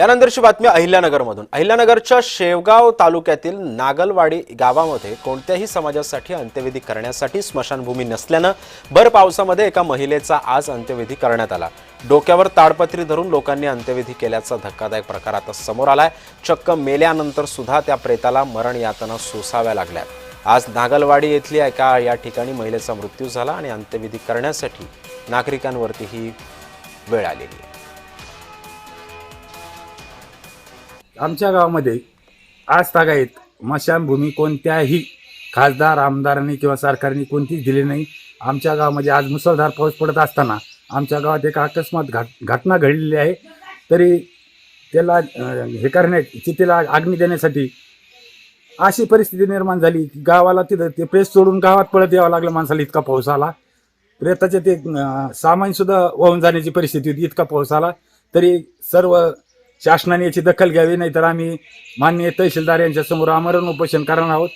यानंतरची बातमी अहिल्यानगरमधून। अहिल्यानगरच्या शेवगाव तालुक्यातील नागलवाडी गावामध्ये कोणत्याही समाजासाठी अंत्यविधी करण्यासाठी स्मशानभूमी नसल्यानं भर पावसामध्ये एका महिलेचा आज अंत्यविधी करण्यात आला। डोक्यावर ताडपत्री धरून लोकांनी अंत्यविधी केल्याचा धक्कादायक प्रकार आता समोर आलाय। चक्क मेल्यानंतर सुद्धा त्या प्रेताला मरण यातना सोसाव्या लागल्यात। आज नागलवाडी येथील या ठिकाणी महिलेचा मृत्यू झाला आणि अंत्यविधी करण्यासाठी नागरिकांवरती ही वेळ आलेली आहे। आमच्या गावामध्ये आज तागायत स्मशानभूमी कोणत्याही खासदार आमदारांनी किंवा सरकारने कोणतीच दिली नाही। आमच्या गावामध्ये आज मुसळधार पाऊस पडत असताना आमच्या गावात एक अकस्मात घटना घडलेली आहे। तरी त्याला हे चितेला आग्नी देण्यासाठी अशी परिस्थिती निर्माण झाली की गावाला तिथं ते प्रेस सोडून गावात पळत यावं लागलं माणसाला, इतका पाऊस आला। प्रेताचे ते सामान सुद्धा वाहून जाण्याची परिस्थिती होती, इतका पाऊस आला। तरी सर्व शासनाने याची दखल घ्यावी, नाहीतर आम्ही माननीय तहसीलदार यांच्या समोर आमरण उपोषण करणार आहोत।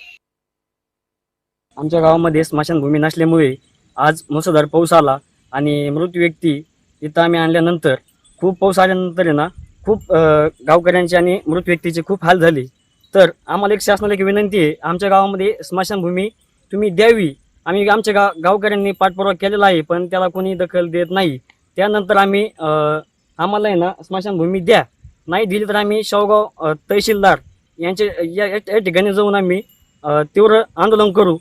आमच्या गावामध्ये स्मशानभूमी नसल्यामुळे आज मुसळधार पाऊस आला आणि मृत व्यक्ती इथं आम्ही आणल्यानंतर खूप पाऊस आल्यानंतर आहे ना खूप गावकऱ्यांची आणि मृत व्यक्तीची खूप हाल झाली। तर आम्हाला एक शासनाला एक विनंती आहे, आमच्या गावामध्ये स्मशानभूमी तुम्ही द्यावी। आम्ही आमच्या गावकऱ्यांनी पाठपुरावा केलेला आहे, पण त्याला कोणी दखल देत नाही। त्यानंतर आम्ही आम्हाला आहे ना स्मशानभूमी द्या, नाही दिली तर आम्ही शेवगाव तहसीलदार यांचे या ठिकाणी जाऊन आम्ही तीव्र आंदोलन करू।